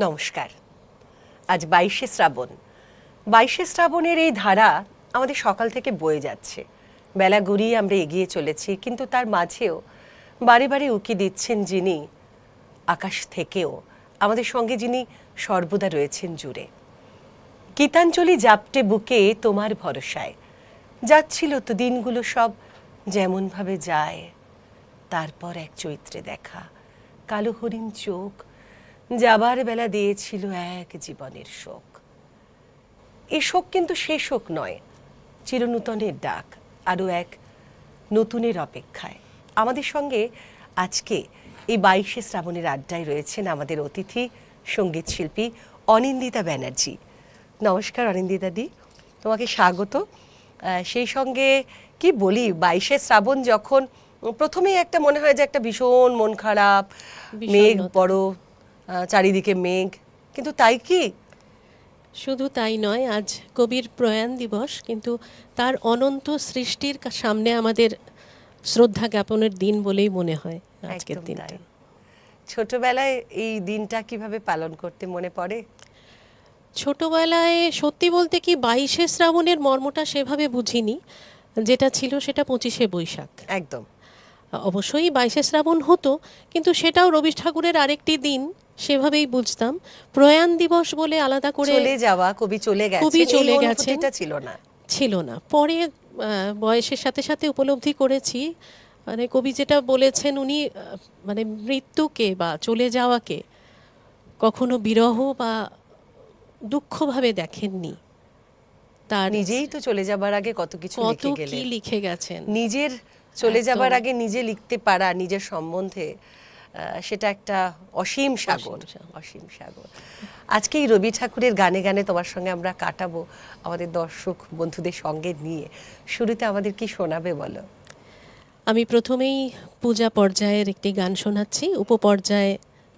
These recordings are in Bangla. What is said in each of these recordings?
নমস্কার। আজ 22শে শ্রাবণ। 22শে শ্রাবণের এই ধারা আমাদের সকাল থেকে বয়ে যাচ্ছে, বেলা গড়িয়ে আমরা এগিয়ে চলেছি, কিন্তু তার মাঝেও বারে বারে উকি দিচ্ছেন যিনি আকাশ থেকেও আমাদের সঙ্গে, যিনি সর্বদা রয়েছেন জুড়ে। গীতাঞ্জলি জাপটে বুকে তোমার ভরসায় যাচ্ছিল তো দিনগুলো সব যেমনভাবে যায়। তারপর এক চৈত্রে দেখা, কালো হরিণ চোখ যাবার বেলা দিয়েছিল এক জীবনের শোক। এই শোক কিন্তু সে শোক নয়, চিরনূতনের ডাক, আরও এক নতুনের অপেক্ষায়। আমাদের সঙ্গে আজকে এই 22শে শ্রাবণের আড্ডায় রয়েছেন আমাদের অতিথি সঙ্গীত শিল্পী অনিন্দিতা ব্যানার্জি। নমস্কার অনিন্দিতা দি, তোমাকে স্বাগত। সেই সঙ্গে কি বলি, 22শে শ্রাবণ যখন প্রথমেই একটা মনে হয় যে একটা ভীষণ মন খারাপ, মেঘ বড়, চারিদিকে মেঘ, কিন্তু তাই কি? শুধু তাই নয়, আজ কবির প্রয়াণ দিবস, কিন্তু তার অনন্ত সৃষ্টির সামনে আমাদের শ্রদ্ধা জ্ঞাপনের দিন বলেই মনে হয় আজকের দিনটা। ছোটবেলায় এই দিনটা কিভাবে পালন করতে মনে পড়ে? ছোটবেলায় সত্যি বলতে কি 22শে শ্রাবণের মর্মটা সেভাবে বুঝিনি, যেটা ছিল সেটা 25শে বৈশাখ। একদম, অবশ্যই 22শে শ্রাবণ হতো, কিন্তু সেটাও রবি ঠাকুরের আরেকটি দিন সেভাবেই বুঝতাম। প্রয়াণ দিবস বলে আলাদা করে চলে যাওয়া, কবি চলে গেছেন, এটা ছিল না। পরে বয়সের সাথে সাথে উপলব্ধি করেছি, মানে কবি যেটা বলেছেন, উনি মানে মৃত্যুকে বা চলে যাওয়াকে কখনো বিরহ বা দুঃখভাবে দেখেননি। তার নিজেই তো চলে যাবার আগে কত কিছু লিখে গেছেন। নিজের চলে যাবার আগে নিজে লিখতে পারা নিজের সম্বন্ধে, সেটা একটা অসীম সাগর। আজকে এই রবি ঠাকুরের গানে গানে তোমার সঙ্গে আমরা কাটাবো, আমাদের দর্শক বন্ধুদের সঙ্গে নিয়ে। শুরুতে আমাদের কি শোনাবে বলো? আমি প্রথমেই পূজা পর্যায়ের একটি গান শোনাচ্ছি, উপপর্যায়ে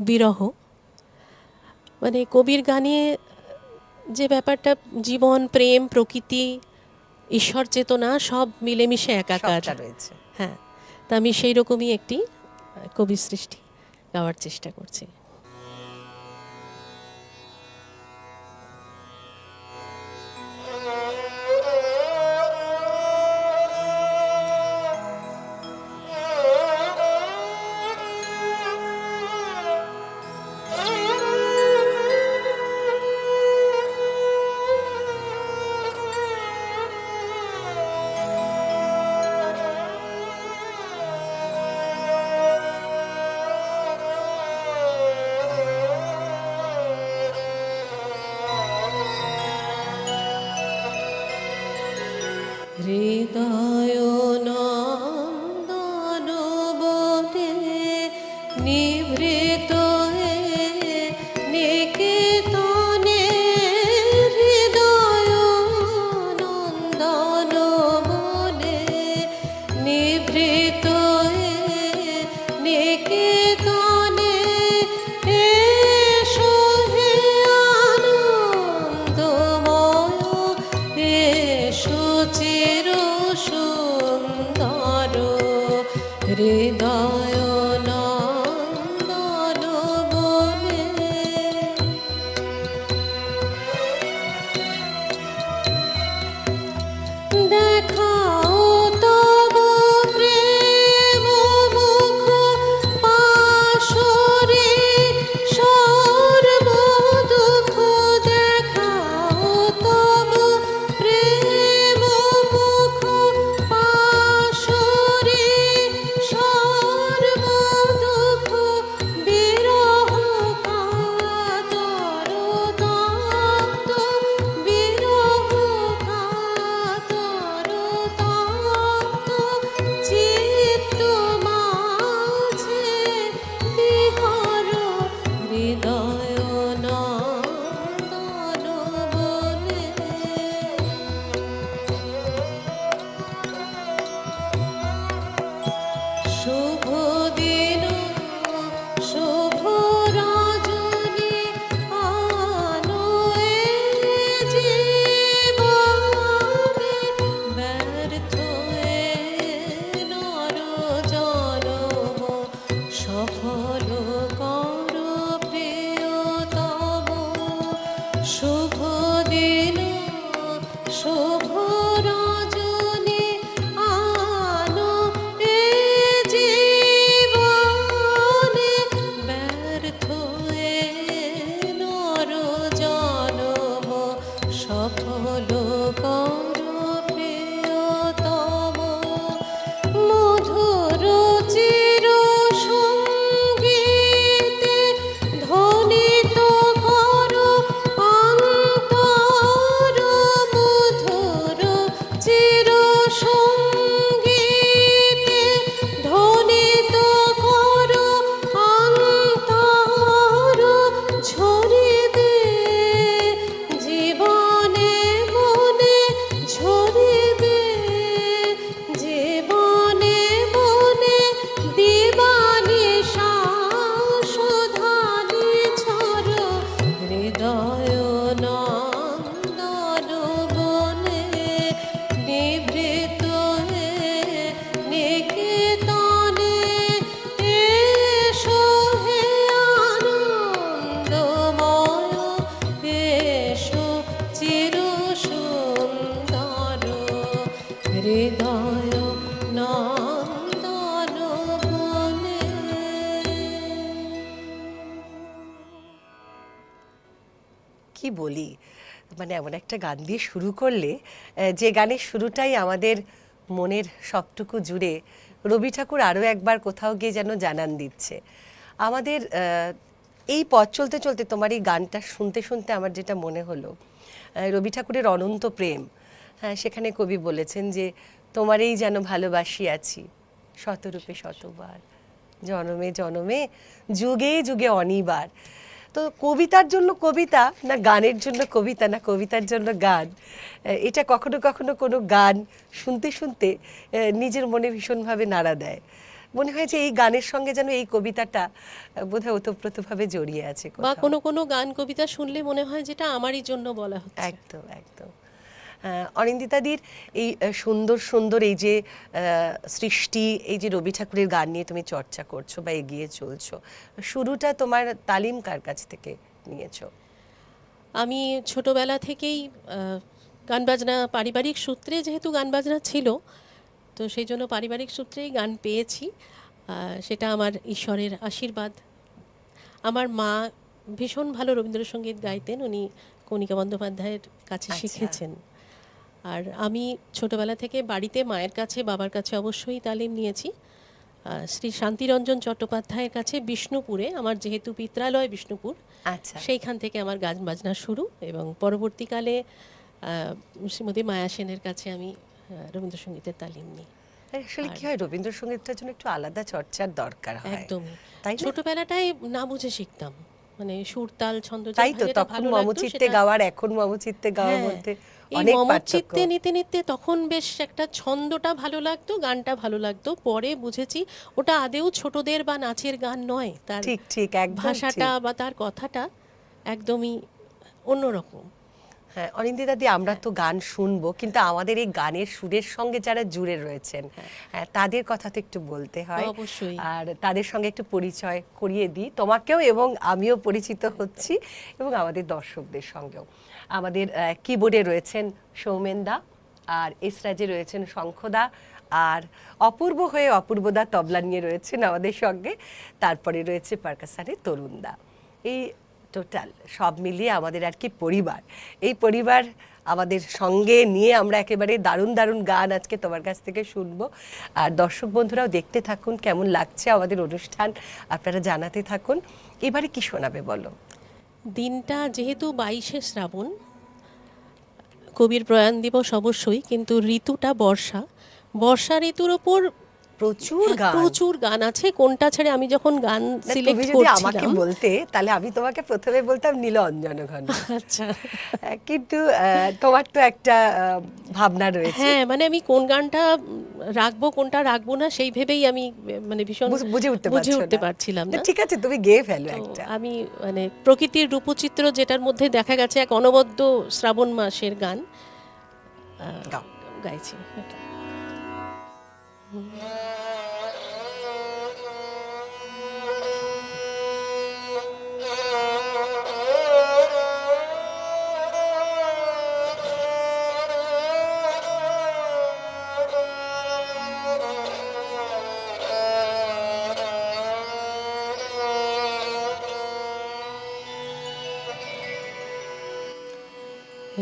বিরহ। মানে কবির গানে যে ব্যাপারটা, জীবন, প্রেম, প্রকৃতি, ঈশ্বর চেতনা সব মিলেমিশে একাকার রয়েছে। হ্যাঁ, তা আমি সেই রকমই একটি কবি সৃষ্টি গাওয়ার চেষ্টা করছি। হৃদয় নন্দন বনে নিভৃত নিকেতনে, হৃদয় নন্দন বনে নিভৃত নিকেতনে, এসো হে আনন্দময়, এসো চির কি বলি, মানে এমন একটা গান দিয়ে শুরু করলে যে গানের শুরুটাই আমাদের মনের সবটুকু জুড়ে রবি ঠাকুর আরও একবার কোথাও গিয়ে যেন জানান দিচ্ছে আমাদের। এই পথ চলতে চলতে তোমার এই গানটা শুনতে শুনতে আমার যেটা মনে হলো, রবি ঠাকুরের অনন্ত প্রেম, হ্যাঁ, সেখানে কবি বলেছেন যে তোমারেই যেন ভালোবাসি আছি শতরূপে শতবার, জনমে জনমে যুগে যুগে অনিবার। তো কবিতার জন্য কবিতা না গানের জন্য কবিতা, না কবিতার জন্য গান, এটা কখনো কখনো কোনো গান শুনতে শুনতে নিজের মনে ভীষণভাবে নাড়া দেয়। মনে হয় যে এই গানের সঙ্গে যেন এই কবিতাটা বোধহয় ওতপ্রোতভাবে জড়িয়ে আছে বা কোথাও। কোনো কোনো গান কবিতা শুনলে মনে হয় যেটা আমারই জন্য বলা হচ্ছে। একদম একদম। অনিন্দিতাদির এই সুন্দর সুন্দর এই যে সৃষ্টি, এই যে রবি ঠাকুরের গান নিয়ে তুমি চর্চা করছো বা এগিয়ে চলছো, শুরুটা তোমার তালিম কার কাছ থেকে নিয়েছো? আমি ছোটবেলা থেকেই গান বাজনা, পারিবারিক সূত্রে যেহেতু গান বাজনা ছিল, তো সেই জন্য পারিবারিক সূত্রেই গান পেয়েছি। সেটা আমার ঈশ্বরের আশীর্বাদ। আমার মা ভীষণ ভালো রবীন্দ্রসঙ্গীত গাইতেন, উনি কণিকা বন্দ্যোপাধ্যায়ের কাছে আচ্ছা। শিখেছেন। আর আমি ছোটবেলা থেকে বাড়িতে মায়ের কাছে, বাবার কাছে অবশ্যই তালিম নিয়েছি। শ্রী শান্তিরঞ্জন চট্টোপাধ্যায়ের কাছে বিষ্ণুপুরে, আমার যেহেতু পিত্রালয় বিষ্ণুপুর, আচ্ছা, সেইখান থেকে আমার গান বাজনা শুরু, এবং পরবর্তীকালে শ্রীমতী মায়া সেনের কাছে আমি রবীন্দ্রসঙ্গীতের তালিম নিই। আসলে কি হয়, রবীন্দ্রসঙ্গীতটার জন্য একটু আলাদা চর্চার দরকার হয়। একদমই। তাই না? ছোটবেলাটাই না বুঝে শিখতাম, মানে সুর তাল ছন্দ তাই তো, যেটা তখন ভালো লাগতো মমচিত্তে সেটা। গাওয়ার এখন মমচিত্তে গাওয়ার হ্যাঁ, মধ্যে এই অনেক পার্থক্য। মমচিত্তে নিতে নিতে তখন বেশ একটা ছন্দটা ভালো লাগতো, গানটা ভালো লাগতো। পরে বুঝেছি ওটা আদেও ছোটদের বা নাচের গান নয়, তার ঠিক ঠিক, একদম ভাষাটা ঠিক। বা তার কথাটা একদমই অন্যরকম। হ্যাঁ অনিন্দিতাদি, আমরা তো গান শুনবো, কিন্তু আমাদের এই গানের সুরের সঙ্গে যারা জুড়ে রয়েছেন, হ্যাঁ, তাদের কথা তো একটু বলতে হয়। অবশ্যই। আর তাদের সঙ্গে একটু পরিচয় করিয়ে দিই তোমাকেও, এবং আমিও পরিচিত হচ্ছি, এবং আমাদের দর্শকদের সঙ্গেও। আমাদের কিবোর্ডে রয়েছেন সৌমেনদা, আর এসরাজে রয়েছেন শঙ্খদা, আর অপূর্ব হয়ে অপূর্বদা তবলা নিয়ে রয়েছেন আমাদের সঙ্গে, তারপরে রয়েছে পারকাসানে তরুণদা। এই টোটাল সব মিলিয়ে আমাদের আর কি পরিবার। এই পরিবার আমাদের সঙ্গে নিয়ে আমরা একেবারে দারুণ দারুণ গান আজকে তোমার কাছ থেকে শুনবো। আর দর্শক বন্ধুরাও দেখতে থাকুন কেমন লাগছে আমাদের অনুষ্ঠান, আপনারা জানাতে থাকুন। এবারে কি শোনাবে বলো? দিনটা যেহেতু 22শে শ্রাবণ, কবির প্রয়াণ দিবস অবশ্যই, কিন্তু ঋতুটা বর্ষা। বর্ষা ঋতুর ওপর প্রচুর গান। প্রচুর গান আছে। কোনটা ছেড়ে আমি যখন গান না, সিলেক্ট তুমি যদি আমাকে করছিলাম। বলতে তাহলে আমি তোমাকে প্রথমে বলতাম নীলাঞ্জন ঘন। আচ্ছা, কিন্তু তোমার তো একটা ভাবনা রয়েছে। হ্যাঁ, মানে আমি কোন গানটা রাখবো কোনটা রাখবো না সেই ভেবেই আমি মানে ভীষণ বুঝে উঠতে বুঝে পারছো উঠতে না। পারছিলাম না, না। ঠিক আছে, তুমি গেয়ে ফেলো তো একটা। আমি মানে প্রকৃতির রূপচিত্র, যেটার মধ্যে দেখা গেছে এক অনবদ্য শ্রাবণ মাসের গান গাও। গাইছি।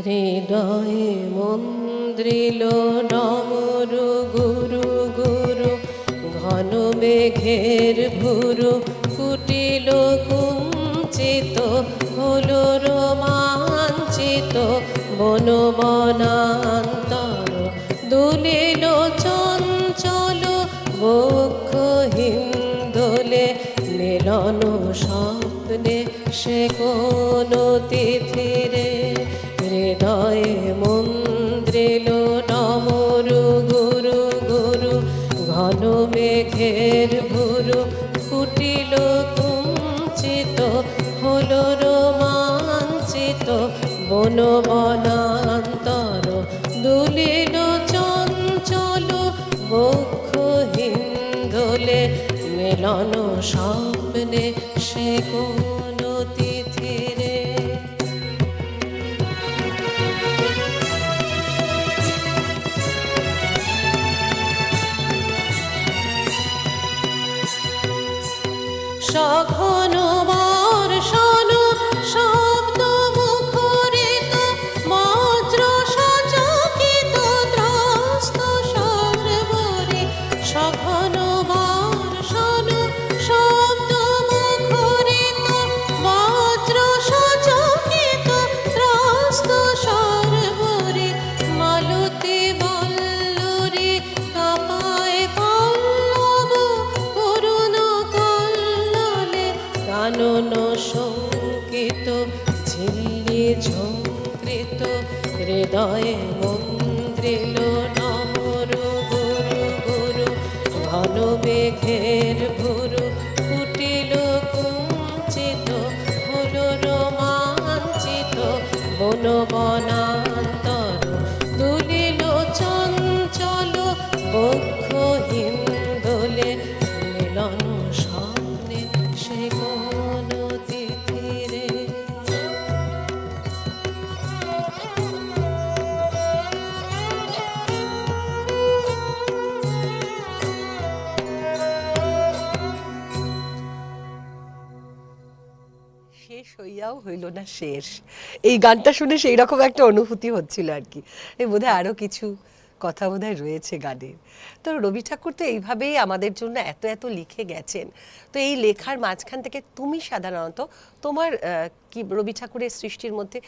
হৃদয়ে মন্দ্রিল ডমরু গুরু গুরু, ঘন মেঘের ভুরু ফুটিল কুঞ্চিত, হলো রোমাঞ্চিত বন বনান্তর, দুলিল চঞ্চল বক্ষ হিন্দোলে, মিলন স্বপ্নে সে কোন তিথিরে, হৃদয়ে মন্দ্রিল ডমরু গুরু গুরু, ঘন মেঘের ভুরু ফুটিল কুঞ্চিত, হলো রোমাঞ্চিত বন বনান্তর, দুলিল চঞ্চল বক্ষ হিন্দোলে, মিলন স্বপ্নে সে কোন তিথিরে। সঘন বর্ষণ শব্দ মুখর কানন সংকেত ঝিল্লি ঝঙ্কৃত হৃদয়ে মন্দ্রিল নহরু গুরু গুরু ঘন মেঘের ভুরু ফুটিল কুঞ্চিত হল রোমাঞ্চিত বন বনান্তর দুলিল চঞ্চল বক্ষ হিন্দোলে মিলন স্বপ্নে সে কোন তিথিরে। শেষ হইয়াও হইল না শেষ, এই গানটা শুনে সেই রকম একটা অনুভূতি হচ্ছিল আর কি। এই বোধহয় আরো কিছু কথা বোধহয় রয়েছে গানের। তো রবি ঠাকুর তো এইভাবেই আমাদের জন্য এত এত লিখে গেছেন। তো এই লেখার মাঝখান থেকে তুমি সাধারণত তোমার কি রবি ঠাকুরের সৃষ্টির মধ্যে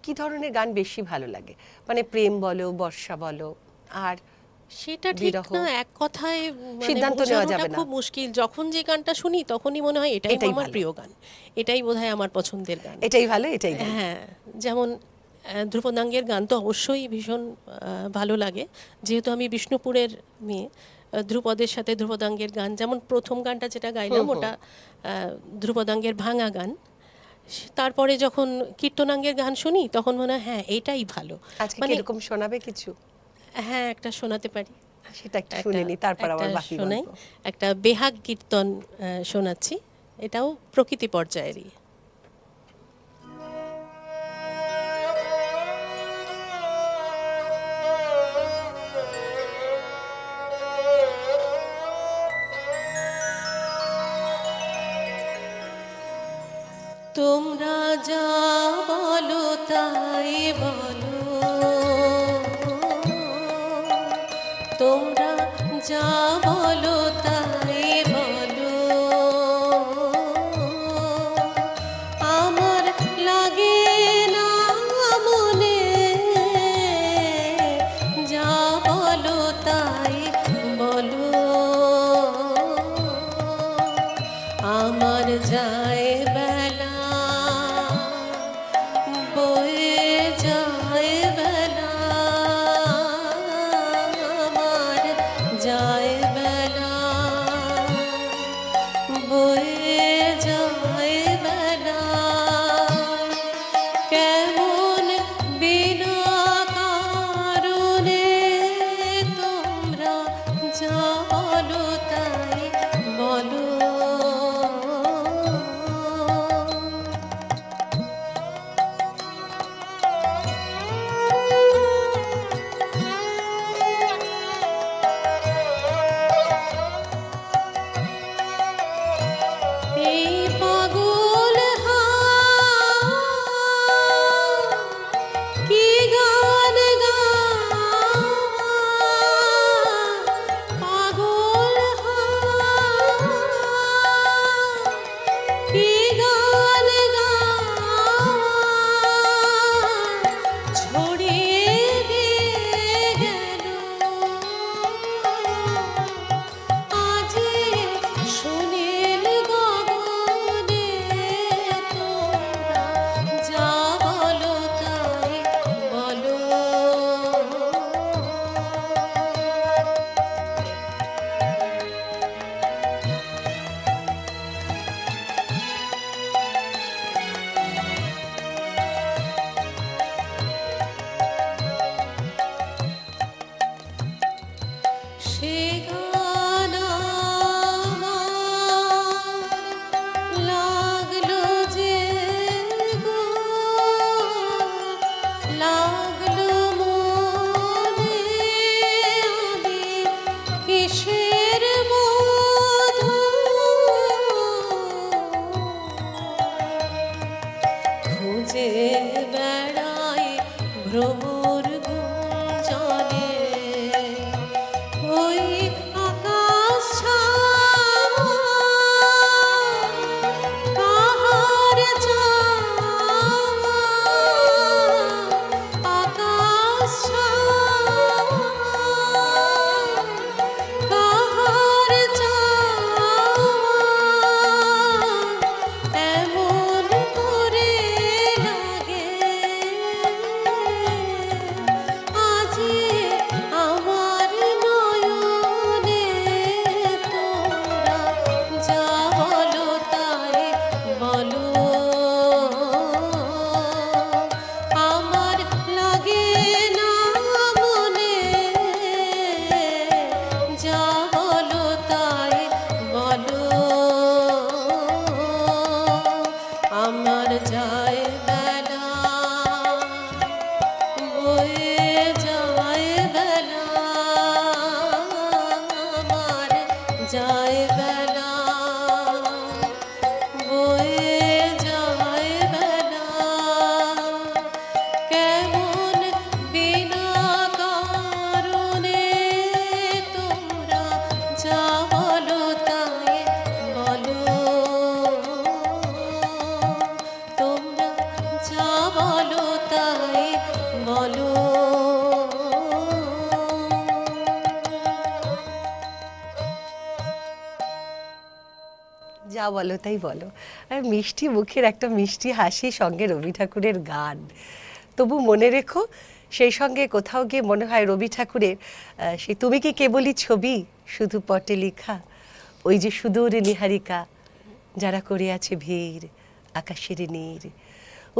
কি ধরনের গান বেশি ভালো লাগে? মানে প্রেম বলো, বর্ষা বলো, আর সেটা ঠিক বিরহ? না, এক কথায় সিদ্ধান্ত নেওয়া যাবে না। খুব মুশকিল। যখন যে গানটা শুনি তখনই মনে হয় এটাই এটাই আমার ভালো। প্রিয় গান, এটাই বোধহয় আমার পছন্দের গান। এটাই ভালো, এটাই ভালো। হ্যাঁ, যেমন ধ্রুপদাঙ্গের গান তো অবশ্যই ভীষণ ভালো লাগে, যেহেতু আমি বিষ্ণুপুরের মেয়ে। ধ্রুপদের সাথে ধ্রুপদাঙ্গের গান, যেমন প্রথম গানটা যেটা গাইলাম ওটা ধ্রুপদাঙ্গের ভাঙা গান। তারপরে যখন কীর্তনাঙ্গের গান শুনি তখন মনে হয় হ্যাঁ এটাই ভালো। আজকে কি এরকম শোনাবে কিছু? হ্যাঁ, একটা শোনাতে পারি। সেটা একটু শুনে নি, তারপর আবার একটা বাকি শোনাই। গল্প। একটা বেহাগ কীর্তন শোনাচ্ছি, এটাও প্রকৃতি পর্যায়েরই। তোমরা যা বলো তাই বলো, তোমরা যা বলো তাই বলো, আমার লাগে না মনে, যা বলো তাই বলো, আমার যায় বেলা বয়ে যায় বেলা, আমার যায় বেলা বয়ে যায় বেলা, কেমন বিনা কারণে তোমরা যা বলো তাই বলো। এই পাগল কি গান পাগল কি গান ছড়িয়ে দিয়ে গেল, আজি সুনীল গগনে তোমরা যা বলো তাই বলো। সে গান আমার লাগলো যে গো, লাগলো মনে, আমি কিসের মধু খুঁজে বেড়াই ভ্রমর গুঞ্জনে, ওই আকাশ ছাওয়া কাহার চাওয়া, আকাশ ছাওয়া কাহার চাওয়া, কেমন করে লাগে আজি আমার নয়নে তোরা যা বলো তাই বলো আমার লাগে না মনে যা বলো তাই বলো আমার যায় বেলা বয়ে যায় বেলা আমার যায় বেলা বয়ে যায় বেলা কেমন বিনা কারণে তোমরা যা বলো তাই বলো তোমরা যা বলো তাই বলো যা বলো তাই বলো। আর মিষ্টি মুখের একটা মিষ্টি হাসি, সঙ্গে রবি ঠাকুরের গান। তবু মনে রেখো, সেই সঙ্গে কোথাও গিয়ে মনে হয় রবি ঠাকুরের সেই তুমি কি কেবলই ছবি শুধু পটে লেখা, ওই যে সুদূর নিহারিকা যারা করে আছে ভিড় আকাশের নীর,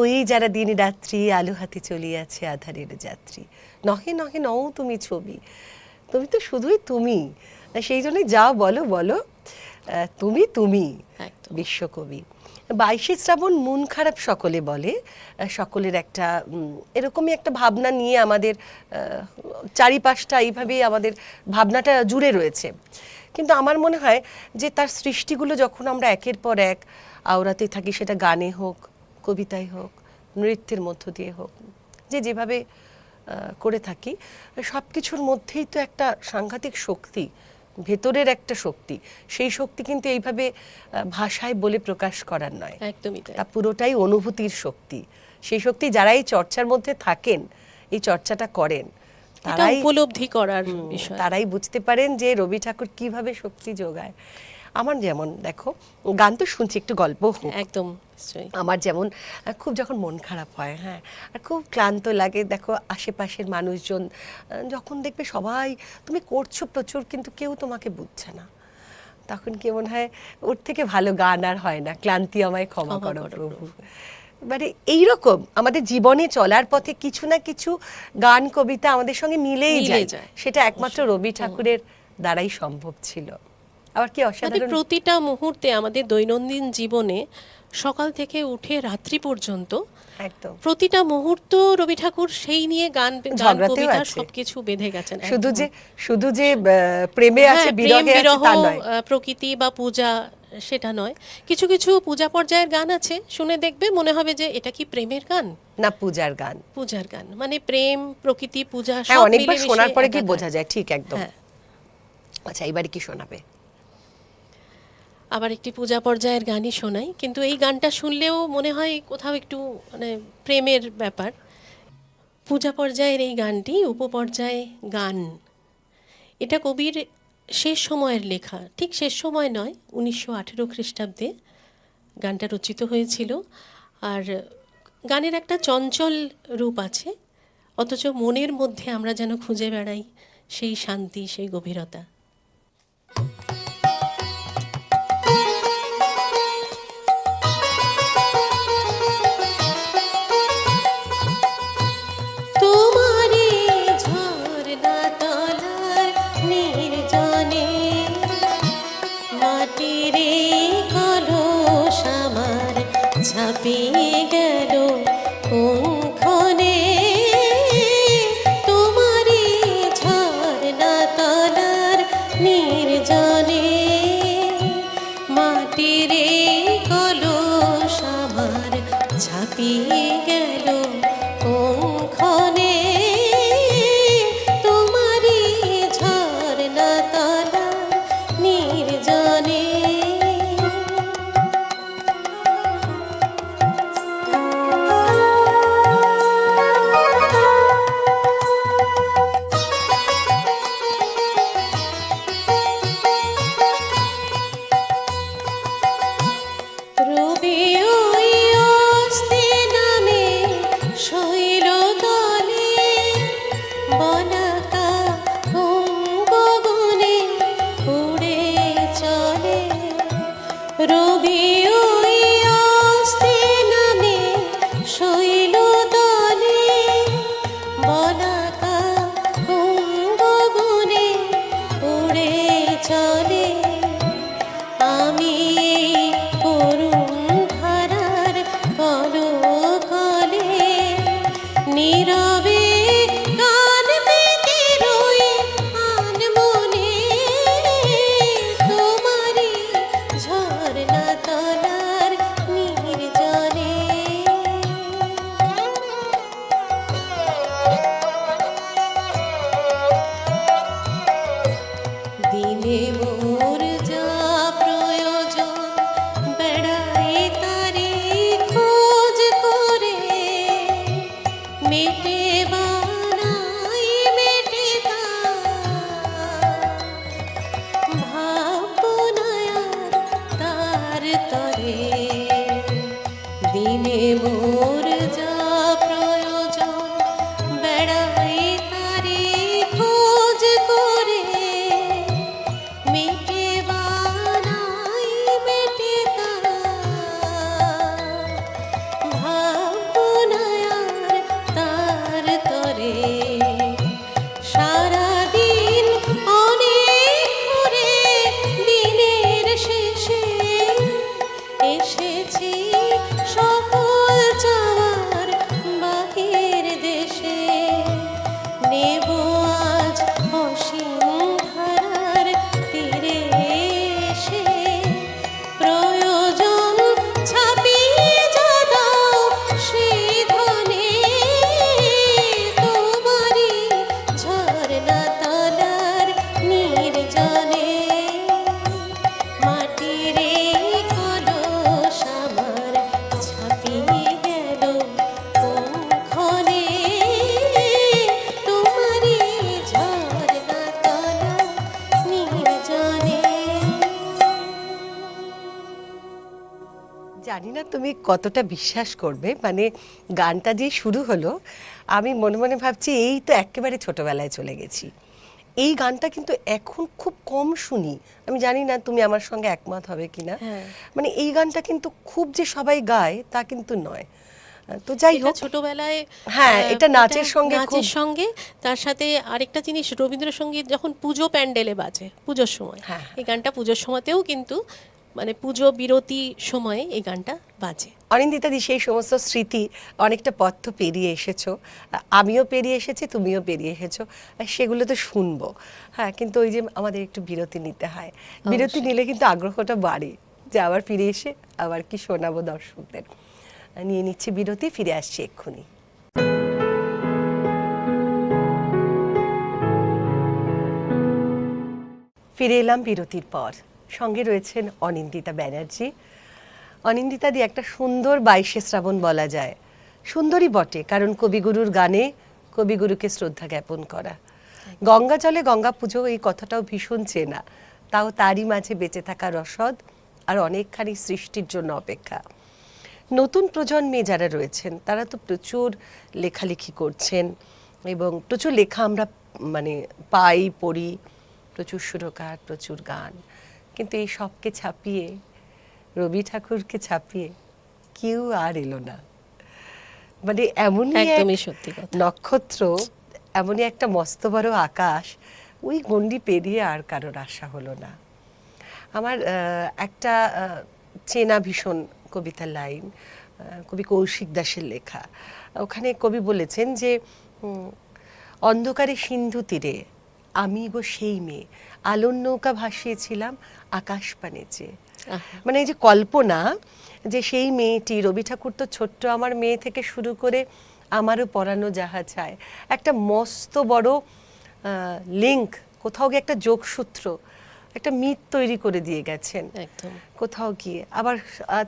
ওই যারা দিন রাত্রি আলো হাতে চলিয়াছে আধারের যাত্রী, নহে নহে নও তুমি ছবি, তুমি তো শুধুই তুমি। সেই জন্য যা বলো বলো, তুমি তুমি একদম। বিশ্বকবি। 22শে শ্রাবণ মন খারাপ সকলে বলে, সকলের একটা এরকমই একটা ভাবনা নিয়ে আমাদের চারিপাশটা এইভাবেই আমাদের ভাবনাটা জুড়ে রয়েছে। কিন্তু আমার মনে হয় যে তার সৃষ্টিগুলো যখন আমরা একের পর এক আওড়াতে থাকি, সেটা গানে হোক, কবিতায় হোক, নৃত্যের মধ্য দিয়ে হোক, যে যেভাবে করে থাকি, সব কিছুর মধ্যেই তো একটা সাংঘাতিক শক্তি, ভেতরের একটা শক্তি। সেই শক্তি কিন্তু এইভাবে ভাষায় বলে প্রকাশ করার নয়, একদমই তাই। তা পুরোটাই অনুভূতির শক্তি। সেই শক্তি যারা এই চর্চার মধ্যে থাকেন, এই চর্চাটা করেন, এটা তারাই উপলব্ধি করার বিষয়। তারাই বুঝতে পারেন যে রবি ঠাকুর কিভাবে শক্তি যোগায়। আমার যেমন দেখো, গান তো শুনছি, একটু গল্প হোক। একদম নিশ্চয়ই। আমার যেমন খুব যখন মন খারাপ হয়, হ্যাঁ, আর খুব ক্লান্ত লাগে, দেখো আশেপাশের মানুষজন যখন দেখবে সবাই তুমি করছো প্রচুর কিন্তু কেউ তোমাকে বুঝছে না, তখন কি মনে হয় ওর থেকে ভালো গান আর হয় না, ক্লান্তি আমায় ক্ষমা করো প্রভু। মানে এইরকম আমাদের জীবনে চলার পথে কিছু না কিছু গান কবিতা আমাদের সঙ্গে মিলেই যায়, সেটা একমাত্র রবি ঠাকুরের দ্বারাই সম্ভব ছিল। আবার কি অসাধারণ, প্রতিটা মুহূর্তে আমাদের দৈনন্দিন জীবনে সকাল থেকে উঠে রাত্রি পর্যন্ত একদম প্রতিটা মুহূর্ত রবি ঠাকুর সেই নিয়ে গান ঝগড়াতেও কবিতা আছে। সবকিছু বেঁধে গেছেন। শুধু যে প্রেমে আছে, প্রেম বিরহে আছে বিরহ, তা নয়। প্রকৃতি বা পূজা সেটা নয়, কিছু কিছু পূজা পর্যায়ের গান আছে, শুনে দেখবে মনে হবে যে এটা কি প্রেমের গান না পূজার গান, পূজার গান, মানে প্রেম প্রকৃতি পূজা হ্যাঁ, সব অনেকবার মিলেমিশে শোনার পরে কি একাকার। বোঝা যায়, ঠিক একদম। হ্যাঁ। আচ্ছা, এবারে কি শোনাবে? আবার একটি পূজা পর্যায়ের গানই শোনাই, কিন্তু এই গানটা শুনলেও মনে হয় কোথাও একটু মানে প্রেমের ব্যাপার। পূজা পর্যায়ের এই গানটি উপপর্যায়ে গান। এটা কবির শেষ সময়ের লেখা, ঠিক শেষ সময় নয়, 1918 খ্রিস্টাব্দে গানটা রচিত হয়েছিল। আর গানের একটা চঞ্চল রূপ আছে, অথচ মনের মধ্যে আমরা যেন খুঁজে বেড়াই সেই শান্তি, সেই গভীরতা। তোমারে ঝরনা তলার নির্জনে মাটির কলস আমার ঝাঁপিয়ে গেল কোনক্ষণে, তোমারে ঝরনা তলার নির্জনে মাটির কলস আমার ঝাঁপিয়ে গেল কোনক্ষণে, তোমারি ঝরনা তলা নির্জনে। রবি দিনে মোর যা প্রয়োজন বেড়াই তারি খোঁজ করে, মেটে বানাই মেটে ভাবনায়ার তার তরে, সারাদিন অনেক করে দিনের শেষে এসেছি সকল চাওয়ার বাহির দেশে, নেব আজ অসীম ধারার তীরে এসে, প্রয়োজন ছাপিয়ে যাও সেই ধনে, তোমারই ঝর্ণা তলার নির্জনে, মাটির এই কলস আমার ছাপিয়ে গেল কোনক্ষণে, তোমারই ঝর্ণা তলা নির্জনে। জানি না তুমি কতটা বিশ্বাস করবে, মানে গানটা যে শুরু হলো আমি মনে মনে ভাবছি এই তো একেবারে ছোটবেলায় চলে গেছি। এই গানটা কিন্তু এখন খুব কম শুনি, আমি জানি না তুমি আমার সঙ্গে একমত হবে কিনা। হ্যাঁ। মানে এই গানটা কিন্তু খুব যে সবাই গায় তা কিন্তু নয়। তো যাই এটা হোক, ছোটবেলায় হ্যাঁ, এটা নাচের সঙ্গে নাচের খুব- সঙ্গে তার সাথে আরেকটা জিনিস, রবীন্দ্রসঙ্গীত যখন পুজো প্যান্ডেলে বাজে পুজোর সময়, হ্যাঁ। এই গানটা পুজোর সময়তেও কিন্তু মানে পুজো বিরতি সময়ে এই গানটা বাজে। অনিন্দিতাদি সেই সমস্ত স্মৃতি অনেকটা পথ তো পেরিয়ে এসেছো, আমিও পেরিয়ে এসেছি, তুমিও পেরিয়ে এসেছো, আর সেগুলো তো শুনবো। হ্যাঁ, কিন্তু ওই যে আমাদের একটু বিরতি নিতে হয়, বিরতি নিলে কিন্তু আগ্রহটা বাড়ে যে আবার ফিরে এসে আবার কি শোনাবো দর্শকদের। নিয়ে নিচ্ছি বিরতি, ফিরে আসছি এক্ষুনি। ফিরে এলাম বিরতির পর, সঙ্গে রয়েছেন অনিন্দিতা ব্যানার্জি। অনিন্দিতাদি একটা সুন্দর 22শে শ্রাবণ বলা যায়, সুন্দরী বটে, কারণ কবিগুরুর গানে কবিগুরুকে শ্রদ্ধা জ্ঞাপন করা। গঙ্গা জলে গঙ্গা পুজো, এই কথাটাও ভীষণ চেনা, তাও তারই মাঝে বেঁচে থাকা রসদ আর অনেকখানি সৃষ্টির জন্য অপেক্ষা। নতুন প্রজন্মে যারা রয়েছেন তারা তো প্রচুর লেখালেখি করছেন এবং প্রচুর লেখা আমরা মানে পাই, পড়ি, প্রচুর সুরকার, প্রচুর গান, কিন্তু এই সবকে ছাপিয়ে, রবি ঠাকুরকে ছাপিয়ে কেউ আর এলো না। মানে এমনই এক একদমই সত্যি কথা। নক্ষত্র, এমনই একটা মস্ত বড় আকাশ, ওই গণ্ডি পেরিয়ে আর কারোর আশা হলো না। আমার একটা চেনা ভীষণ কবিতার লাইন, কবি কৌশিক দাসের লেখা। ওখানে কবি বলেছেন যে অন্ধকারে সিন্ধু তীরে আমি গো সেই মেয়ে, আলোর নৌকা ভাসিয়েছিলাম আকাশ পানে চেয়ে। মানে এই যে কল্পনা, যে সেই মেয়েটি, রবি ঠাকুর তো ছোট্ট আমার মেয়ে থেকে শুরু করে আমারও পরানো যাহা চায়, একটা মস্ত বড় লিঙ্ক, কোথাও গিয়ে একটা যোগসূত্র, একটা মিথ তৈরি করে দিয়ে গেছেন একদম। কোথাও গিয়ে। আবার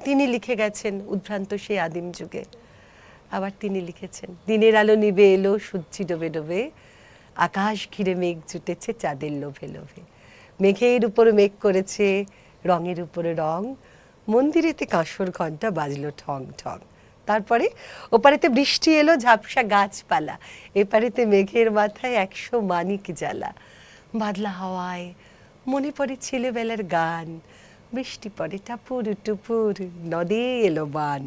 তিনি লিখে গেছেন উদ্ভ্রান্ত সেই আদিম যুগে, আবার তিনি লিখেছেন দিনের আলো নিবে এলো সূর্যি ডোবে ডোবে, আকাশ ঘিরে মেঘ জুটেছে চাঁদের লোভে লোভে, মেঘের উপরে মেঘ করেছে রঙের উপরে রং, মন্দিরেতে কাঁসর ঘন্টা বাজলো ঠং ঠং। তারপরে ওপারেতে বৃষ্টি এলো ঝাপসা গাছপালা, এপারেতে মেঘের মাথায় 100 মানিক জ্বালা, বাদলা হাওয়ায় মনে পড়ে ছেলেবেলার গান, বৃষ্টি পড়ে টাপুর টুপুর নদে এলো বান।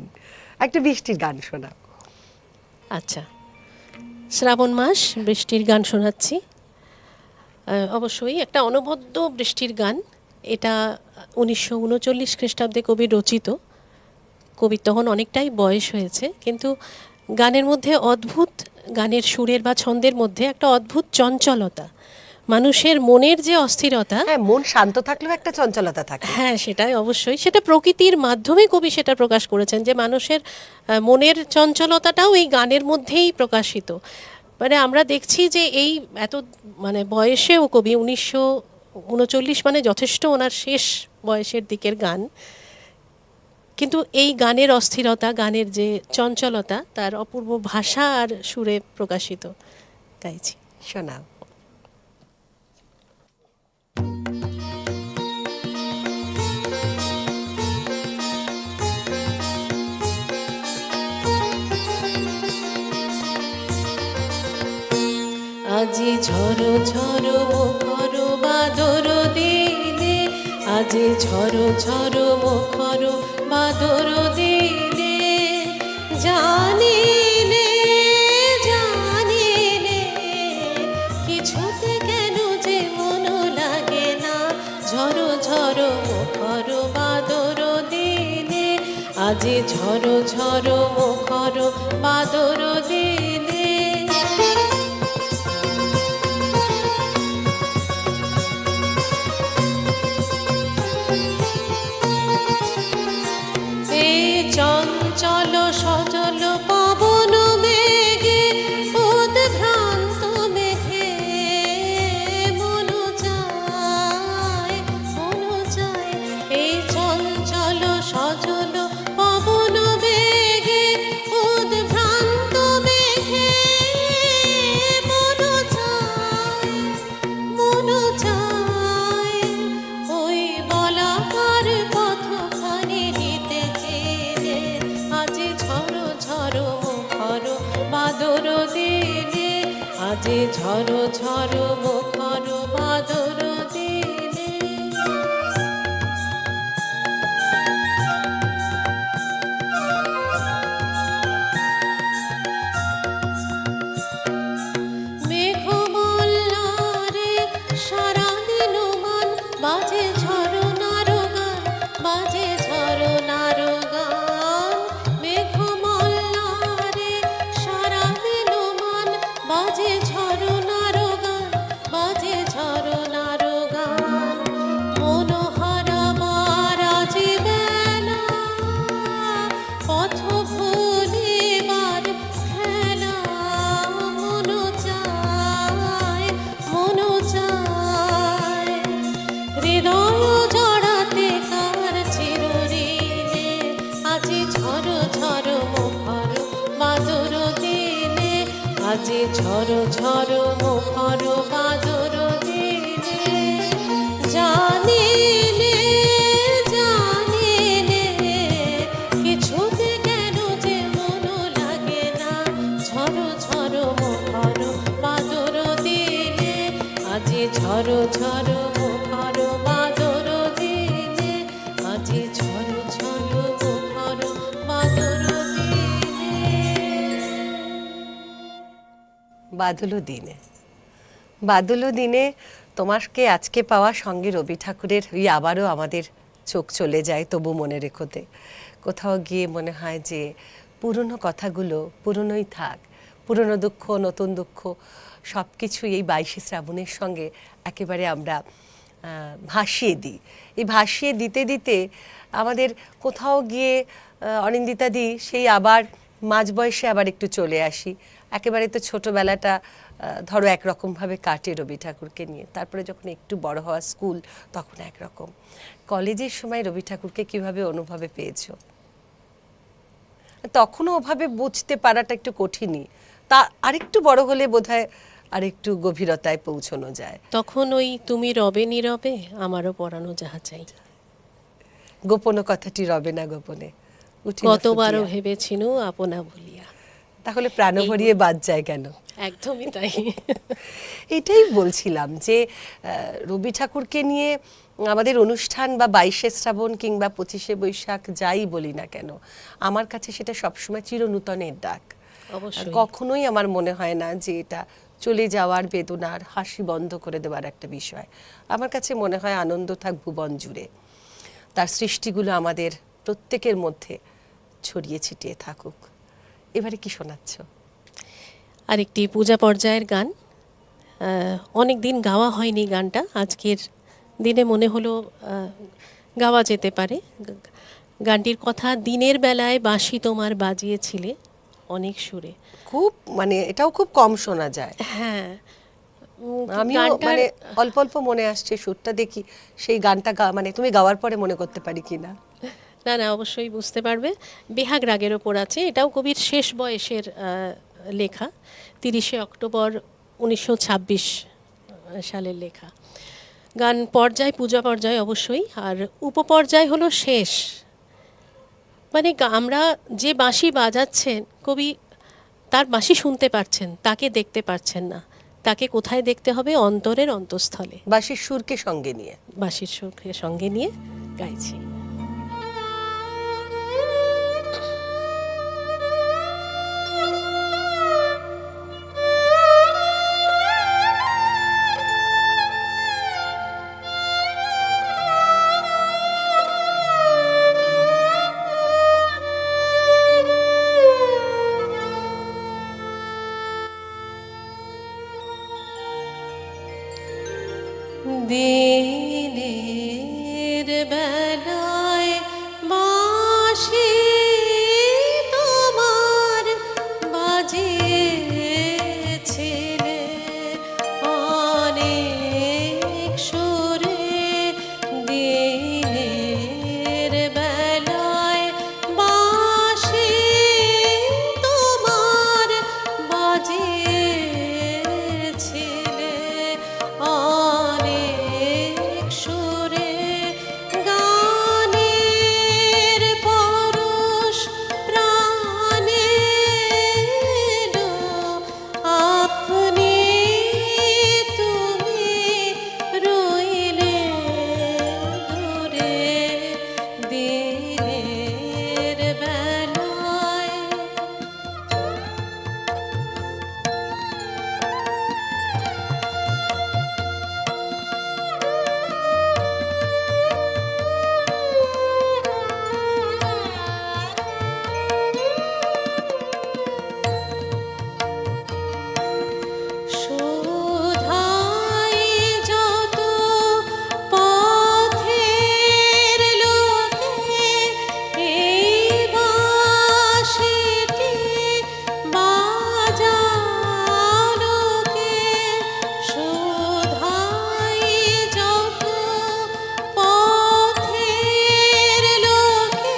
একটা বৃষ্টির গান শোনা। আচ্ছা, শ্রাবণ মাস, বৃষ্টির গান শোনাচ্ছি। অবশ্যই একটা অনবদ্য বৃষ্টির গান। এটা 1939 খ্রিস্টাব্দে কবির রচিত। কবির তখন অনেকটাই বয়স হয়েছে, কিন্তু গানের মধ্যে অদ্ভুত, গানের সুরের বা ছন্দের মধ্যে একটা অদ্ভুত চঞ্চলতা, মানুষের মনের যে অস্থিরতা, হ্যাঁ, মন শান্ত থাকলেও একটা চঞ্চলতা থাকে। হ্যাঁ সেটাই অবশ্যই, সেটা প্রকৃতির মাধ্যমে কবি সেটা প্রকাশ করেছেন, যে মানুষের মনের চঞ্চলতাটাও এই গানের মধ্যেই প্রকাশিত। মানে আমরা দেখছি যে এই এত মানে বয়সেও কবি 1939 মানে যথেষ্ট ওনার শেষ বয়সের দিকের গান, কিন্তু এই গানের অস্থিরতা, গানের যে চঞ্চলতা তার অপূর্ব ভাষা আর সুরে প্রকাশিত। গাইছি, শোনাও। আজি ঝড়ো ঝড়ো মুখর বাদর দিনে, আজি ঝড়ো ঝড়ো মুখর বাদর দিনে, জানিলে জানিলে কিছুতে কেন যে মন লাগে না, ঝড়ো ঝড়ো মুখর বাদর দিনে, আজি ঝড়ো ঝড়ো মুখর বাদর দিনে। এই চঞ্চল সজল পবন বেগে, উদ্ভ্রান্ত মেঘে মন চায়, মন চায়। এই চঞ্চল সজল পবন বেগে, উদ্ভ্রান্ত মেঘে মন চায়, মন চায়। ওই বলাকার পথখানি নিতে চেয়ে, আজি ঝড়ো ঝড়ো মুখর বাদর দিনে, আজি ঝড়ো ঝড়ো মুখর বাদর দিনে। মেঘমল্লারে সারা দিন মান, বাজে ঝরনার গান, বাজে ঝরনার গান। মেঘমল্লারে সারা দিন মান, বাজে ঝরনার গান, বাজে ঝরনার গান। মনোহারা মারাজি বেলা, পথ ভুলিবার খেলা, মন চায়, মন চায়। হৃদয় জড়াতে কার চিরঋণে, আজি ঝড়ো ঝড়ো মুখর বাদর দিনে, আজি ঝড়ো ঝড়ো মুখর বাদর দিনে। জানিলে জানিলে কিছুতে কেন যে মন লাগে না, ঝড়ো ঝড়ো মুখর বাদর দিনে, আজি ঝড়ো ঝড়ো মুখর বাদর দিনে, আজি ঝড়ো ঝড়ো মুখর বাদর দিনে। বাদল দিনে, বাদল দিনে তোমাকে আজকে পাওয়া সঙ্গে রবি ঠাকুরের ওই আবারও আমাদের চোখ চলে যায়, তবু মনে রেখোতে কোথাও গিয়ে মনে হয় যে পুরনো কথাগুলো পুরনোই থাক, পুরনো দুঃখ নতুন দুঃখ সব কিছুই এই 22শে শ্রাবণের সঙ্গে একেবারে আমরা ভাসিয়ে দিই। এই ভাসিয়ে দিতে দিতে আমাদের কোথাও গিয়ে অনিন্দিতাদি সেই আবার মাঝ বয়সে আবার একটু চলে আসি। একেবারে তো ছোটোবেলাটা ধরো একরকমভাবে কাটে রবি ঠাকুরকে নিয়ে, তারপরে যখন একটু বড় হওয়া স্কুল তখন একরকম। কলেজের সময় রবি ঠাকুরকে কিভাবে অনুভবে পেয়েছো? তখনও ওভাবে বুঝতে পারাটা একটু কঠিনই, তা আরেকটু বড় হলে বোধহয় আরেকটু গভীরতায় পৌঁছানো যায়। তখন ওই তুমি রবে নীরবে আমারও পরানো যাহা চাই, গোপন কথাটি রবে না গোপনে, উঠিল কতবারও ফুটিয়া। ভেবেছিনু আপনা বলিয়া। তাহলে প্রাণ ভরিয়ে বাদ যায় কেন? একদমই তাই। এটাই বলছিলাম যে রবি ঠাকুরকে নিয়ে আমাদের অনুষ্ঠান বা 22শে শ্রাবণ কিংবা 25শে বৈশাখ যাই বলি না কেন, আমার কাছে সেটা সবসময় চিরনূতনের ডাক। অবশ্যই। কখনোই আমার মনে হয় না যে এটা চলে যাওয়ার বেদনার হাসি বন্ধ করে দেওয়ার একটা বিষয়। আমার কাছে মনে হয় আনন্দ থাক ভুবন জুড়ে, তার সৃষ্টিগুলো আমাদের প্রত্যেকের মধ্যে ছড়িয়ে ছিটিয়ে থাকুক। এবারে কি শোনাচ্ছ? আরেকটি পূজা পর্যায়ের গান, অনেক দিন গাওয়া হয়নি গানটা, আজকের দিনে মনে হলো গাওয়া যেতে পারে। গানটির কথা, দিনের বেলায় বাঁশি তোমার বাজিয়েছিলে অনেক সুরে। খুব মানে এটাও খুব কম শোনা যায়। হ্যাঁ, আমিও গানটার- মানে অল্প অল্প মনে আসছে সুরটা, দেখি সেই গানটা মানে তুমি গাওয়ার পরে মনে করতে পারি কিনা। না না, অবশ্যই বুঝতে পারবে। বেহাগ রাগের ওপর আছে, এটাও কবির শেষ বয়সের লেখা, 30শে অক্টোবর 1926 সালের লেখা। গান পর্যায় পূজা পর্যায় অবশ্যই, আর উপপর্যায় হলো শেষ। মানে আমরা যে বাঁশি বাজাচ্ছেন, কবি তার বাঁশি শুনতে পাচ্ছেন, তাকে দেখতে পাচ্ছেন না, তাকে কোথায় দেখতে হবে? অন্তরের অন্তঃস্থলে, বাঁশির সুরকে সঙ্গে নিয়ে। বাঁশির সুরকে সঙ্গে নিয়ে গাইছি। দিনের বেলায় বাঁশি তোমার বাজিয়েছিলে অনেক সুরে। দিনের বেলায় বাঁশি তোমার বাজিয়েছিলে অনেক সুরে। গানের পরশ প্রাণে এলো, আপনি তুমি রইলে দূরে। দিনের বেলায় সুধাই যত পথের লোকে এই বাঁশিটি বাজালোকে। সুধাই যত পথের লোকে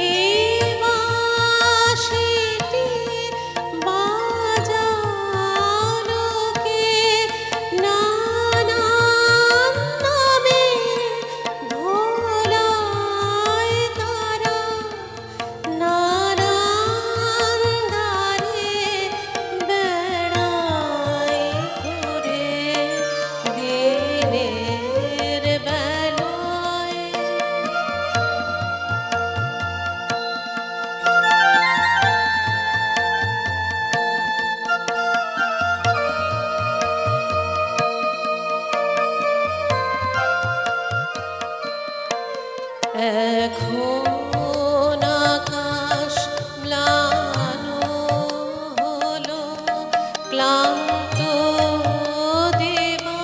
এই বাঁশিটি বাজালোকে। নানান নামে ভোলায় তারা, নানান দ্বারে বেড়ায় ঘুরে। দিনের বেলায় এখন আকাশ ম্লান হলো, ক্লান্ত দিবা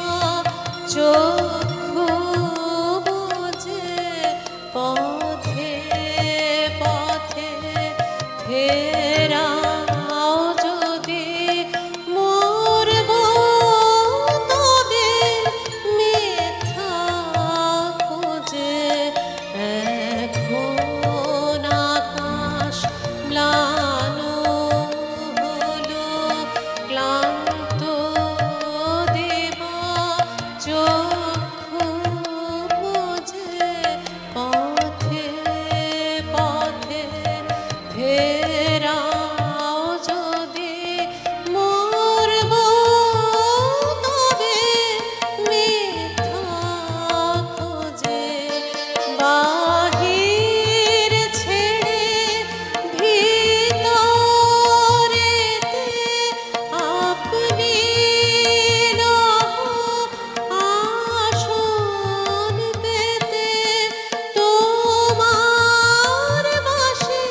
চক্ষু বুজে। পথে পথে ফেরাও যদি মরব তবে মিথ্যা খোঁজে। এখন আকাশ ম্লান হলো, ক্লান্ত দিবা চক্ষু বুজে। পথে পথে ফেরাও যদি মরব তবে মিথ্যা খোঁজে। বাহির ছেড়ে ভিতরেতে আপনি লহ আসন পেতে। তোমার বাঁশি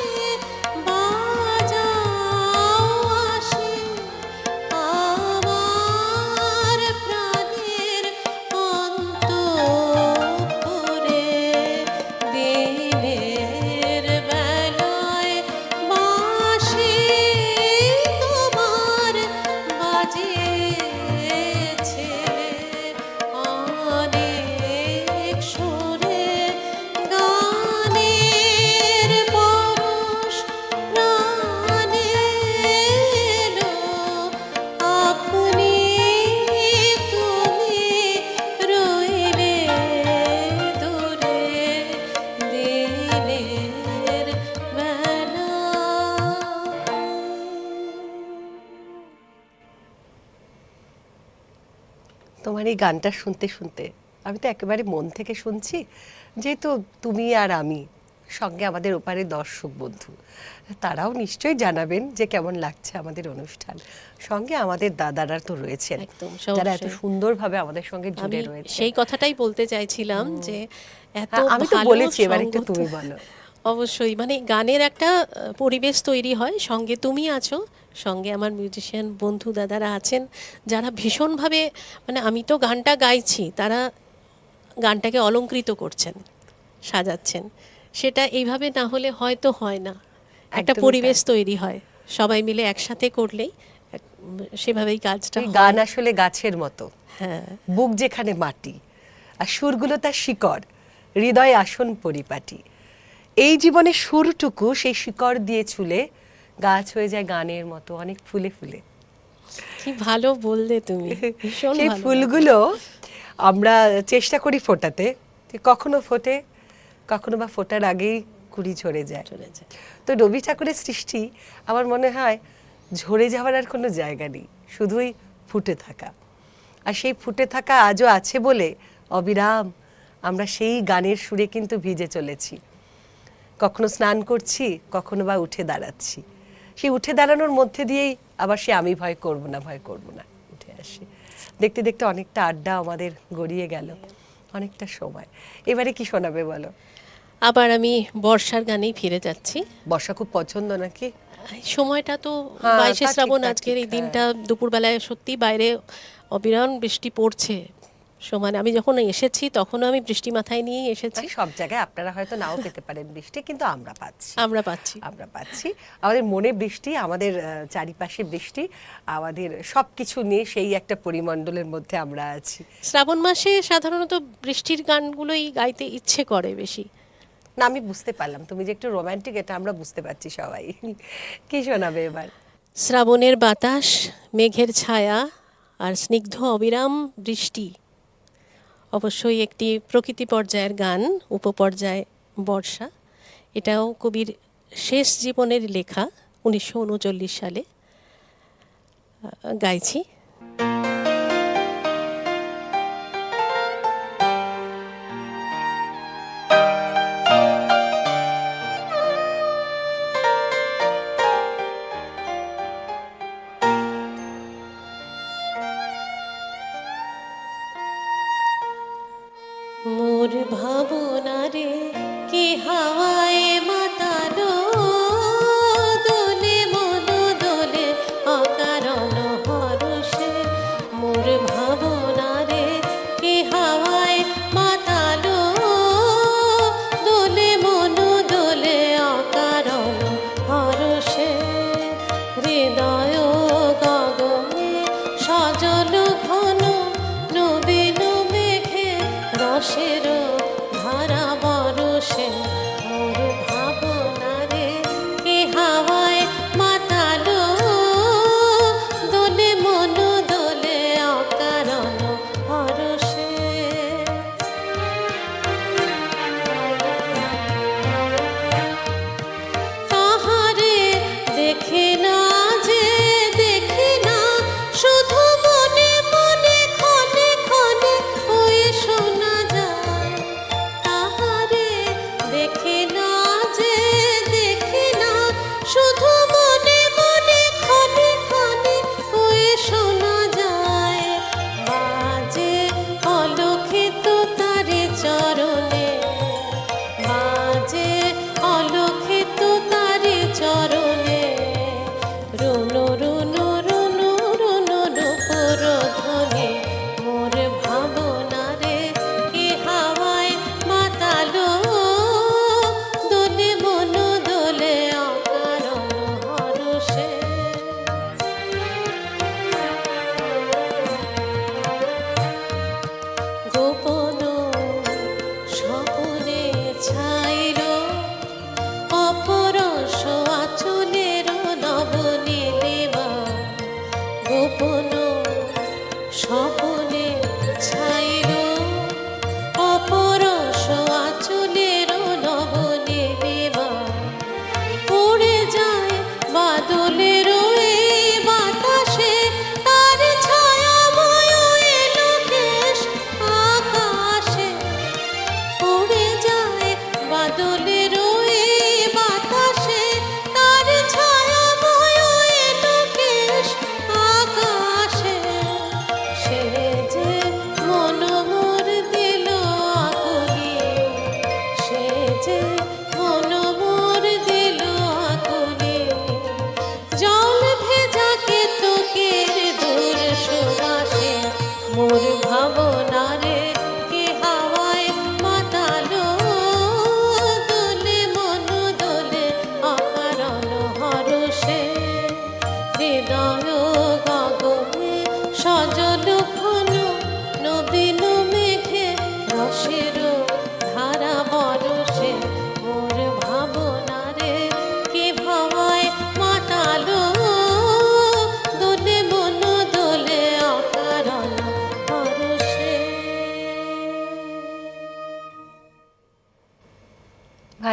তোমার এই গানটা শুনতে শুনতে আমি তো একেবারে মন থেকে শুনছি, যেহেতু তুমি আর আমি সঙ্গে আমাদের ওপারে দর্শক বন্ধু তারাও নিশ্চয়ই জানাবেন যে কেমন লাগছে আমাদের অনুষ্ঠান। সঙ্গে আমাদের দাদারা তো রয়েছেন একদম, যারা এত অবশ্যই। সুন্দরভাবে আমাদের সঙ্গে আমি জুড়ে রয়েছে। সেই কথাটাই বলতে চাইছিলাম যে এত হ্যাঁ, আমি তো ভালো বলেছি, এবার একটু সঙ্গত। তুমি বলো। অবশ্যই, মানে গানের একটা পরিবেশ তৈরি হয়, সঙ্গে তুমি আছো, সঙ্গে আমার মিউজিশিয়ান বন্ধু দাদারা আছেন যারা ভীষণভাবে, মানে আমি তো গানটা গাইছি, তারা গানটাকে অলংকৃত করছেন, সাজাচ্ছেন। সেটা এইভাবে না হলে হয়তো হয় না, একটা একদমই পরিবেশ তাই। তৈরি হয়, সবাই মিলে একসাথে করলেই সেভাবেই কাজটা এই হয়। গান আসলে গাছের মতো, হ্যাঁ, বুক যেখানে মাটি আর সুরগুলো তার শিকড়, হৃদয়ে আসন পরিপাটি। এই জীবনের সুরটুকু সেই শিকড় দিয়ে ছুলে গাছ হয়ে যায় গানের মতো অনেক ফুলে ফুলে। কি ভালো বললে তুমি, ভীষণ সেই ভালো ফুলগুলো আমরা চেষ্টা করি ফোটাতে, কখনো ফোটে, কখনো বা ফোটার আগেই কুড়ি ঝরে যায়। চলে যায়। তো রবি ঠাকুরের সৃষ্টি আমার মনে হয় ঝরে যাওয়ার আর কোনো জায়গা নেই, শুধুই ফুটে থাকা। আর সেই ফুটে থাকা আজও আছে বলে অবিরাম আমরা সেই গানের সুরে কিন্তু ভিজে চলেছি। কখনো স্নান করছি, কখনো বা উঠে দাঁড়াচ্ছি। সেই উঠে দাঁড়ানোর মধ্যে দিয়েই আবার সে আমি ভয় করব না, ভয় করব না উঠে আসি। দেখতে দেখতে অনেকটা আড্ডা আমাদের গড়িয়ে গেল, অনেকটা সময়। এবারে কি শোনাবে বলো? আবার আমি বর্ষার গানেই ফিরে যাচ্ছি। বর্ষা খুব পছন্দ নাকি? এই সময়টা তো হ্যাঁ, 22শে তা ঠিক, শ্রাবণ, তা আজকের ঠিক, এই হ্যাঁ। দিনটা দুপুরবেলায় সত্যি বাইরে অবিরাম বৃষ্টি পড়ছে। সমানে আমি যখন এসেছি তখনও আমি বৃষ্টি মাথায় নিয়েই এসেছি। সব জায়গায় আপনারা হয়তো নাও পেতে পারেন বৃষ্টি, কিন্তু আমরা পাচ্ছি, আমরা পাচ্ছি। আমরা পাচ্ছি। আমাদের মনে বৃষ্টি, আমাদের চারিপাশে বৃষ্টি, আমাদের সবকিছু নিয়ে সেই একটা পরিমণ্ডলের মধ্যে আমরা আছি। শ্রাবণ মাসে সাধারণত বৃষ্টির গানগুলোই গাইতে ইচ্ছে করে বেশি। না, আমি বুঝতে পারলাম তুমি যে একটু রোমান্টিক, এটা আমরা বুঝতে পারছি সবাই। কি শোনাবে এবার? শ্রাবণের বাতাস, মেঘের ছায়া আর স্নিগ্ধ অবিরাম বৃষ্টি, অবশ্যই একটি প্রকৃতি পর্যায়ের গান, উপপর্যায় বর্ষা। এটাও কবির শেষ জীবনের লেখা, 1939 সালে গাইছি। মোর ভাবনারে কি হাওয়ায় মাতালো, দোলে মনো দোলে অকারণ হরষে। মোর ভাবনারে কি হাওয়ায় মাতালো, দোলে মনো দোলে অকারণ হরষে। হৃদয় গগনে সজল ঘন, নবীন মেঘে রসের ধারা বরষে।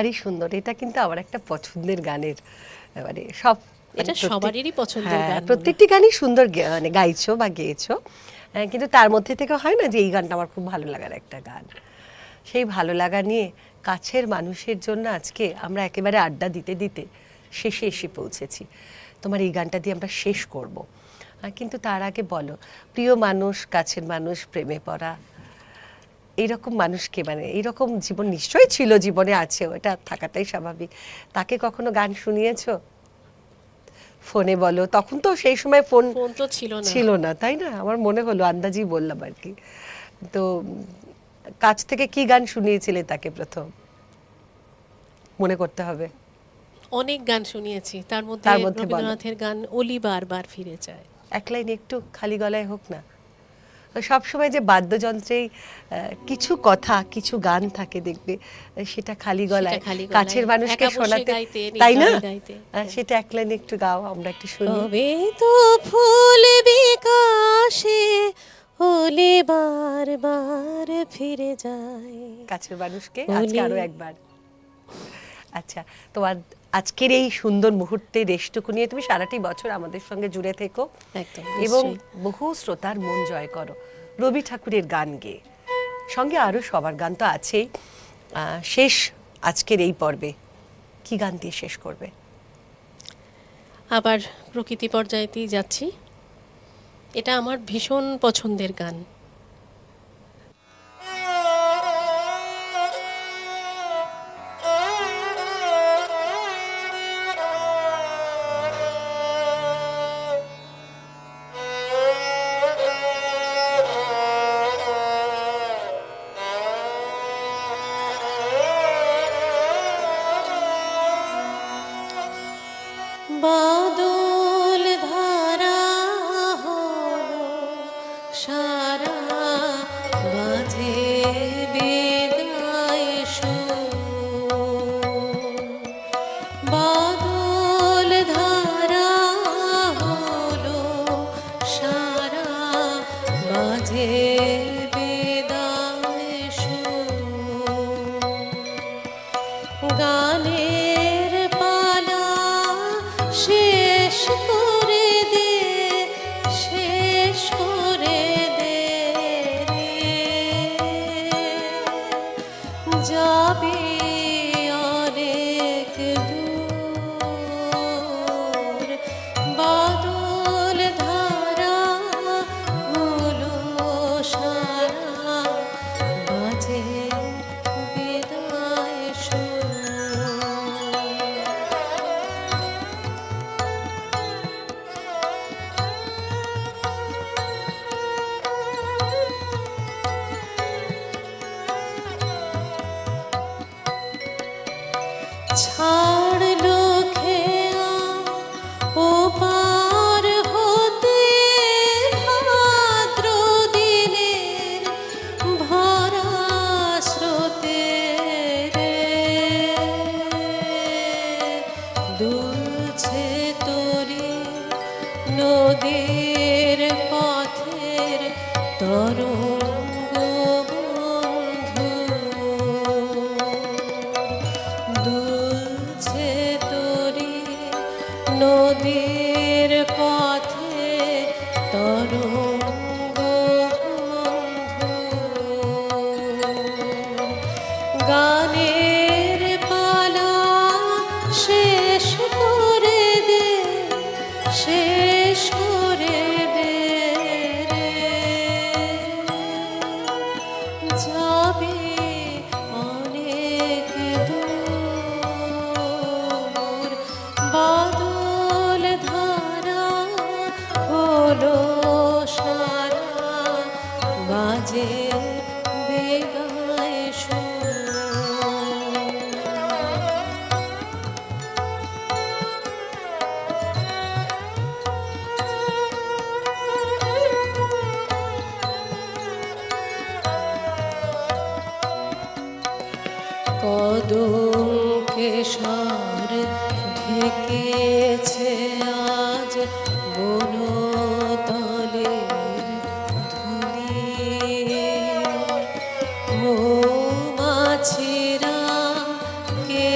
ভারী সুন্দর। এটা কিন্তু আমার একটা পছন্দের গানের, মানে সব এটা সবারই পছন্দের হ্যাঁ, গান মনে প্রত্যেকটি গানই সুন্দর মানে গাইছো বা গেয়েছো, কিন্তু তার মধ্যে থেকে হয় না যে এই গানটা আমার খুব ভালো লাগার একটা গান। সেই ভালো লাগা নিয়ে কাছের মানুষের জন্য আজকে আমরা একেবারে আড্ডা দিতে দিতে শেষে এসে পৌঁছেছি। তোমার এই গানটা দিয়ে আমরা শেষ করব, কিন্তু তার আগে বলো, প্রিয় মানুষ, কাছের মানুষ, প্রেমে পড়া, এইরকম মানুষকে, মানে এইরকম জীবন নিশ্চয়ই ছিল, জীবনে আছেও, এটা থাকাটাই স্বাভাবিক। তাকে কখনো গান শুনিয়েছো? ফোনে বলো, তখন তো সেই সময় ফোন ফোন তো ছিল না। ছিল না, তাই না? আমার মনে হলো, আন্দাজি বললাম আর কি। তো কাছ থেকে কি গান শুনিয়েছিলে তাকে প্রথম? মনে করতে হবে। অনেক গান শুনিয়েছি, তার মধ্যে তার মধ্যে বলো। রবীন্দ্রনাথের গান অলি বারবার ফিরে যায়। এক লাইন একটু খালি গলায় হোক না। সব সময় যে বাদ্যযন্ত্রেই কিছু কথা, কিছু গান থাকে দেখবে, সেটা খালি গলায় সেটা খালি গলায়, কাছের মানুষকে একা বসে শোনাতে, গাইতে, তাই না? নির্জনে গাইতে। সেটা এক লাইন একটু গাও, আমরা একটু শুনি। কবে তো ফুল বিকাশে ওলে বারবার ফিরে যায়। কাছের মানুষকে আজকে ওলি। আরো একবার। আচ্ছা, তোমার আজকের এই সুন্দর মুহূর্তে রেশটুকু নিয়ে তুমি সারাটি বছর আমাদের সঙ্গে জুড়ে থেকো একদম, এবং নিশ্চয়ই। বহু শ্রোতার মন জয় করো রবি ঠাকুরের গান গেয়ে। সঙ্গে আরো সবার গান তো আছেই। শেষ আজকের এই পর্বে কি গান দিয়ে শেষ করবে? আবার প্রকৃতি পর্যায়েতেই যাচ্ছি। এটা আমার ভীষণ পছন্দের গান। বাদল ধারা হলো সারা, বাজে বিদায় সুর। বাদল ধারা হলো সারা, বাজে বিদায় সুর। গানের পালা শেষ করে দে, শেষ করে দে রে। যাবে অনেক দূর, বাদল ধারা হলো সারা, বাজে বিদায় সুর। ছাড়লো খেয়া ও পার হতে, ভাদ্র দিনের ভরা স্রোতে রে। দুলছে তরি নদীর পথের তরঙ্গ বন্ধু, দুলছে তরি নদীর পথে তরঙ্গ বন্ধু। গানের পালা শেষ করে দে, শেষ করে দে রে। যাবে অনেক দূর, বাদল ধারা হলো সারা, বাজে বিদায় সুর। কদম কেশর ঢেকেছে আজ বনতলের ধূলি। মৌমাছিরা কে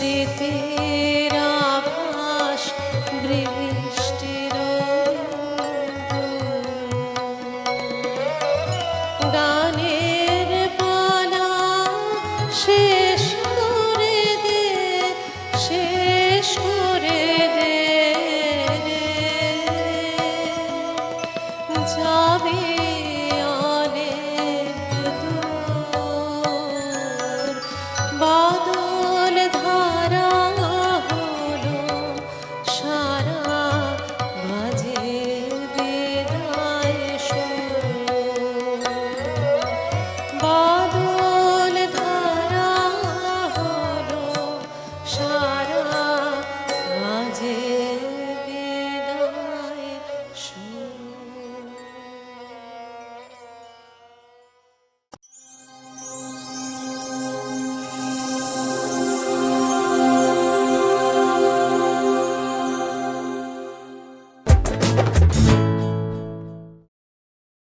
স্মৃতির আভাস বৃষ্টির গানের পালা সে